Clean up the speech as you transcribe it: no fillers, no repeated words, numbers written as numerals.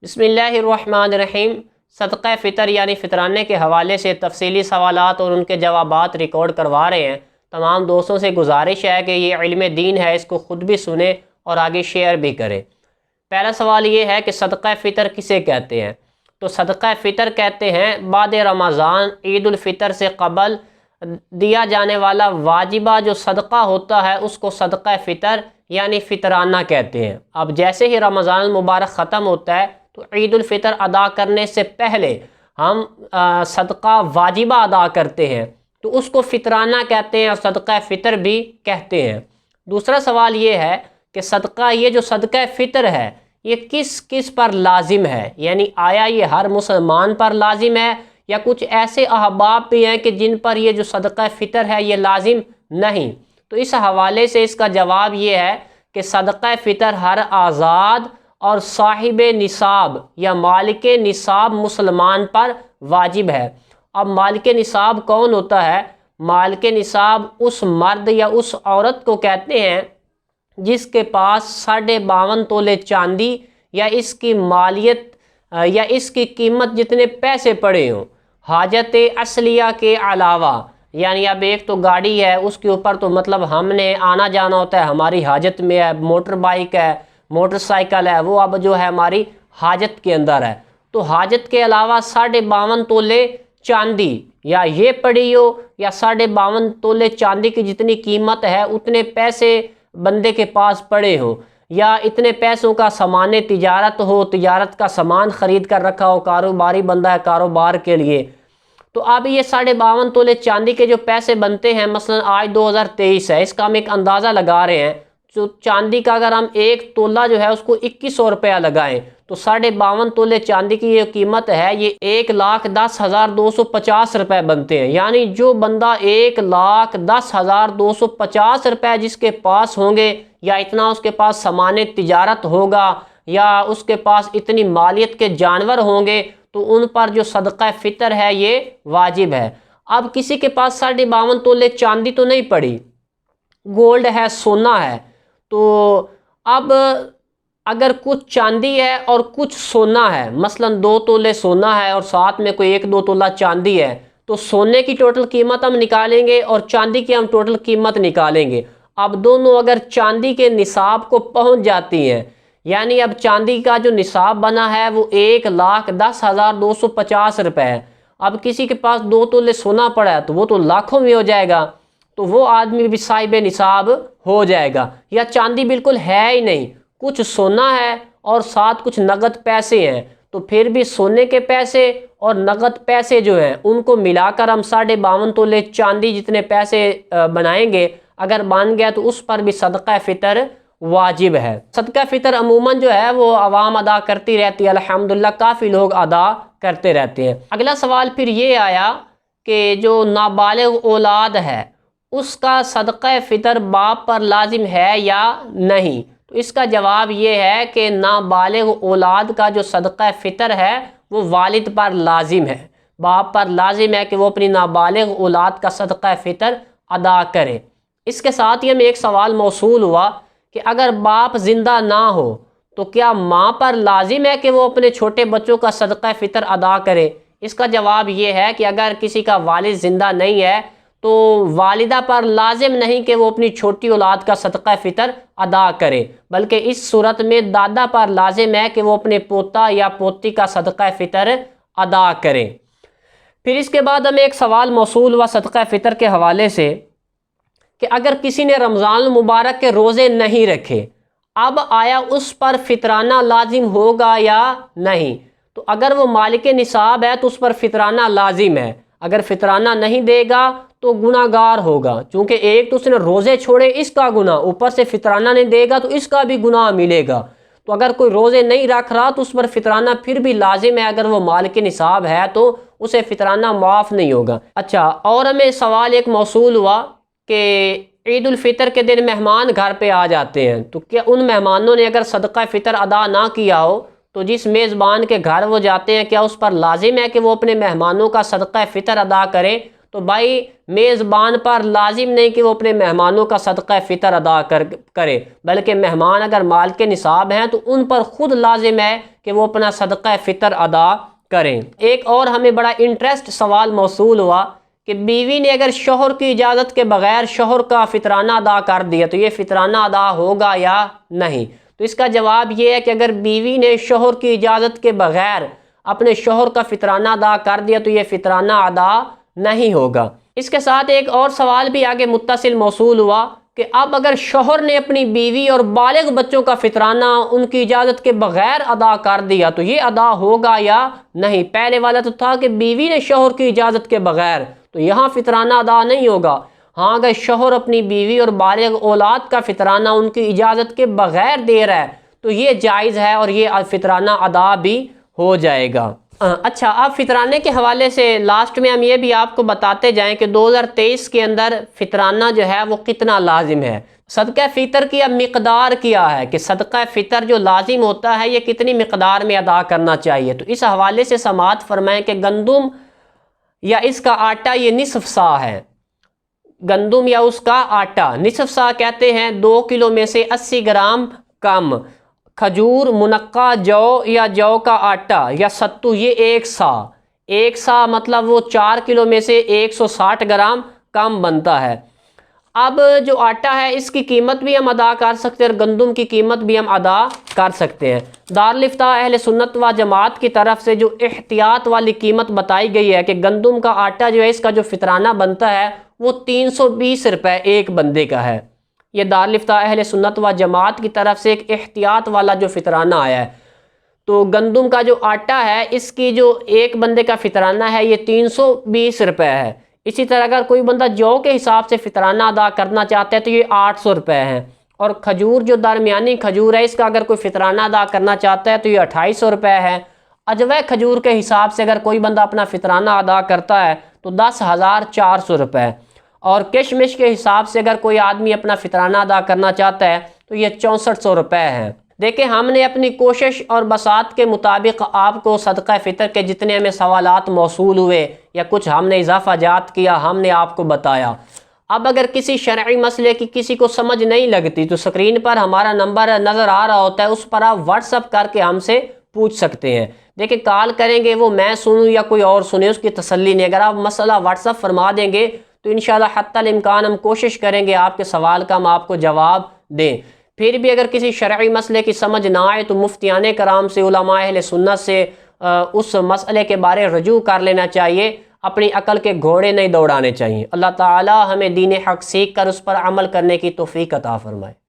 बिस्मिल्लाहिर्रहमानिर्रहीम। सदक़ा फ़ितर यानी फ़ितराने के हवाले से तफसीली सवालात और उनके जवाबात रिकॉर्ड करवा रहे हैं। तमाम दोस्तों से गुजारिश है कि ये इल्म दीन है, इसको ख़ुद भी सुने और आगे शेयर भी करें। पहला सवाल ये है कि सदक़ा फ़ितर किसे कहते हैं। तो सदक़ा फ़ितर कहते हैं बाद रमज़ान ईद उल फ़ितर से क़बल दिया जाने वाला वाजिबा जो सदक़ा होता है उसको सदक़ा फ़ितर यानी फ़ितराना कहते हैं। अब जैसे ही रमज़ान मुबारक ख़त्म होता है तो ईद उल फ़ितर अदा करने से पहले हम सदक़ा वाजिबा अदा करते हैं तो उसको फ़ितराना कहते हैं और सदक़ा फ़ितर भी कहते हैं। दूसरा सवाल ये है कि सदक़ा ये जो सदक़ा फ़ितर है ये किस किस पर लाजिम है, यानी आया ये हर मुसलमान पर लाजिम है या कुछ ऐसे अहबाब भी हैं कि जिन पर ये जो सदक़ा फ़ितर है ये लाजिम नहीं। तो इस हवाले से इसका जवाब ये है कि सदक़ा फ़ितर हर आज़ाद और साहिब निसाब या मालिक निसाब मुसलमान पर वाजिब है। अब मालिक निसाब कौन होता है? मालिक निसाब उस मर्द या उस औरत को कहते हैं जिसके पास 52.5 तोले चांदी या इसकी मालियत या इसकी कीमत जितने पैसे पड़े हों हाजत असलिया के अलावा। यानी अब एक तो गाड़ी है उसके ऊपर तो मतलब हमने आना जाना होता है, हमारी हाजत में है, मोटर बाइक है, मोटरसाइकिल है, वो अब जो है हमारी हाजत के अंदर है। तो हाजत के अलावा 52.5 तोले चांदी या ये पड़ी हो या 52.5 तोले चांदी की जितनी कीमत है उतने पैसे बंदे के पास पड़े हो या इतने पैसों का सामान तिजारत हो, तिजारत का सामान ख़रीद कर रखा हो, कारोबारी बंदा है कारोबार के लिए। तो अब ये 52.5 तोले चांदी के जो पैसे बनते हैं, मसलन आज 2023 है, इसका हम एक अंदाज़ा लगा रहे हैं। तो चांदी का अगर हम एक तोला जो है उसको 2100 रुपया लगाएं तो 52.5 तोले चांदी की ये कीमत है ये 1,10,250 रुपये बनते हैं। यानी जो बंदा 1,10,250 रुपये जिसके पास होंगे या इतना उसके पास सामान तिजारत होगा या उसके पास इतनी मालियत के जानवर होंगे तो उन पर जो सदक़ा फ़ितर है ये वाजिब है। अब किसी के पास 52.5 तोले चांदी तो नहीं पड़ी, गोल्ड है, सोना है, तो अब अगर कुछ चांदी है और कुछ सोना है, मसलन 2 तोले सोना है और साथ में कोई 1-2 तोला चांदी है, तो सोने की टोटल कीमत हम निकालेंगे और चांदी की हम टोटल कीमत निकालेंगे। अब दोनों अगर चांदी के निसाब को पहुंच जाती हैं, यानी अब चांदी का जो निसाब बना है वो 1,10,250 रुपये है। अब किसी के पास 2 तोले सोना पड़ा है तो वो तो लाखों में हो जाएगा, तो वो आदमी भी साहिब निसाब हो जाएगा। या चांदी बिल्कुल है ही नहीं, कुछ सोना है और साथ कुछ नगद पैसे हैं, तो फिर भी सोने के पैसे और नगद पैसे जो हैं उनको मिलाकर हम 52.5 तोले चांदी जितने पैसे बनाएंगे, अगर बन गया तो उस पर भी सदक़ा फ़ितर वाजिब है। सदक़ा फ़ितर अमूमन जो है वो आवाम अदा करती रहती है, अल्हम्दुलिल्लाह काफ़ी लोग अदा करते रहते हैं। अगला सवाल फिर ये आया कि जो नाबालिग औलाद है उसका सदक़ा फ़ितर बाप पर लाजिम है या नहीं। तो इसका जवाब ये है कि नाबालिग औलाद का जो सदक़ा फ़ितर है वो वालिद पर लाजिम है, बाप पर लाजिम है कि वो अपनी नाबालिग औलाद का सदक़ा फ़ितर अदा करे। इसके साथ ही हमें एक सवाल मौसूल हुआ कि अगर बाप ज़िंदा ना हो तो क्या माँ पर लाजिम है कि वो अपने छोटे बच्चों का सदक़ा फ़ितर अदा करे। इसका जवाब ये है कि अगर किसी का वालिद ज़िंदा नहीं है तो वालिदा पर लाजिम नहीं कि वो अपनी छोटी औलाद का सदक़ा फ़ितर अदा करे, बल्कि इस सूरत में दादा पर लाजिम है कि वो अपने पोता या पोती का सदक़ा फ़ितर अदा करें। फिर इसके बाद हमें एक सवाल मौसूल हुआ सदक़ा फ़ितर के हवाले से कि अगर किसी ने रमज़ान मुबारक के रोज़े नहीं रखे, अब आया उस पर फ़ितराना लाजिम होगा या नहीं। तो अगर वो मालिक निसाब है तो उस पर फ़ितराना लाजिम है, अगर फ़ितराना नहीं देगा तो गुनाहगार होगा, क्योंकि एक तो उसने रोज़े छोड़े इसका गुनाह, ऊपर से फ़ितराना नहीं देगा तो इसका भी गुनाह मिलेगा। तो अगर कोई रोज़े नहीं रख रहा तो उस पर फ़ितराना फिर भी लाजिम है, अगर वो मालिक निसाब है तो उसे फ़ितराना माफ़ नहीं होगा। अच्छा, और हमें सवाल एक मौसूल हुआ कि ईद उल फ़ितर के दिन मेहमान घर पे आ जाते हैं, तो क्या उन मेहमानों ने अगर सदक़ा फ़ितर अदा ना किया हो तो जिस मेज़बान के घर वो जाते हैं क्या उस पर लाजिम है कि वो अपने मेहमानों का सदक़ा फ़ितर अदा करें। तो तो भाई मेज़बान पर लाजिम नहीं कि वो अपने मेहमानों का सदक़ा फ़ितर अदा करे, बल्कि मेहमान अगर माल के निसाब हैं तो उन पर ख़ुद लाजिम है कि वो अपना सदक़ा फ़ितर अदा करें। एक और हमें बड़ा इंटरेस्ट सवाल मौसूल हुआ कि बीवी ने अगर शोहर की इजाज़त के बग़ैर शोहर का फ़ितराना अदा कर दिया तो ये फ़ितराना अदा होगा या नहीं। तो इसका जवाब ये है कि अगर बीवी ने शोहर की इजाज़त के बग़ैर अपने शोहर का फ़ितराना अदा कर दिया तो ये फ़ितराना अदा नहीं होगा। इसके साथ एक और सवाल भी आगे मुत्तसिल मौसूल हुआ कि अब अगर शोहर ने अपनी बीवी और बालिग बच्चों का फ़ितराना उनकी इजाज़त के बग़ैर अदा कर दिया तो ये अदा होगा या नहीं। पहले वाला तो था कि बीवी ने शोहर की इजाज़त के बग़ैर, तो यहाँ फ़ितराना अदा नहीं होगा। हाँ, अगर शोहर अपनी बीवी और बालिग औलाद का फ़ितराना उनकी इजाज़त के बग़ैर दे रहा है तो ये जायज़ है और ये फ़ितराना अदा भी हो जाएगा। अच्छा, अब फ़ितराने के हवाले से लास्ट में हम ये भी आपको बताते जाएं कि 2023 के अंदर फ़ितराना जो है वो कितना लाजिम है। सदक़ा फ़ितर की अब मिक़दार क्या है कि सदक़ा फ़ितर जो लाजिम होता है ये कितनी मिक़दार में अदा करना चाहिए। तो इस हवाले से समाअत फरमाएँ कि गंदुम या इसका आटा ये निसफ़ सा है। गंदुम या उसका आटा निसफ़ सा कहते हैं 2 किलो में से 80 ग्राम कम। खजूर, मुनक्का, जौ या जौ का आटा या सत्तू ये एक सा मतलब वो 4 किलो में से 160 ग्राम कम बनता है। अब जो आटा है इसकी कीमत भी हम अदा कर सकते हैं और गंदुम की कीमत भी हम अदा कर सकते हैं। दारुल इफ्ता अहले सुन्नत व जमात की तरफ से जो एहतियात वाली कीमत बताई गई है कि गंदुम का आटा जो है इसका जो फ़ितराना बनता है वो 320 रुपये एक बंदे का है। ये दारुल इफ्ता अहले सुन्नत व जमात की तरफ से एक एहतियात वाला जो फ़ितराना आया है। तो गंदुम का जो आटा है इसकी जो एक बंदे का फ़ितराना है ये 320 रुपये है। इसी तरह अगर कोई बंदा जौ के हिसाब से फ़ितराना अदा करना चाहता है तो ये 800 रुपये है। और खजूर जो दरमियानी खजूर है इसका अगर कोई फ़ितराना अदा करना चाहता है तो ये 2800 रुपये है। अजवा खजूर के हिसाब से अगर कोई बंदा अपना फ़ितराना अदा करता है तो 10,400 रुपये। और किशमिश के हिसाब से अगर कोई आदमी अपना फ़ितराना अदा करना चाहता है तो ये 6400 रुपये है। देखिए, हमने अपनी कोशिश और बसात के मुताबिक आपको सदक़ा फ़ितर के जितने हमें सवालात मौसूल हुए या कुछ हमने इजाफ़ा जात किया हमने आपको बताया। अब अगर किसी शरई मसले की किसी को समझ नहीं लगती तो स्क्रीन पर हमारा नंबर नज़र आ रहा होता है, उस पर आप व्हाट्सअप करके हमसे पूछ सकते हैं। देखिए, कॉल करेंगे वो मैं सुनूँ या कोई और सुने उसकी तसल्ली नहीं। अगर आप मसला व्हाट्सअप फरमा देंगे तो इंशाअल्लाह हत्तल इम्कान हम कोशिश करेंगे आपके सवाल का हम आपको जवाब दें। फिर भी अगर किसी शरई मसले की समझ ना आए तो मुफ्तियाने कराम से, उलमा अहले सुन्नत से उस मसले के बारे रजू कर लेना चाहिए। अपनी अकल के घोड़े नहीं दौड़ाने चाहिए। अल्लाह ताला हमें दीन हक़ सीख कर उस पर अमल करने की तौफ़ीक़ अता फ़रमाए।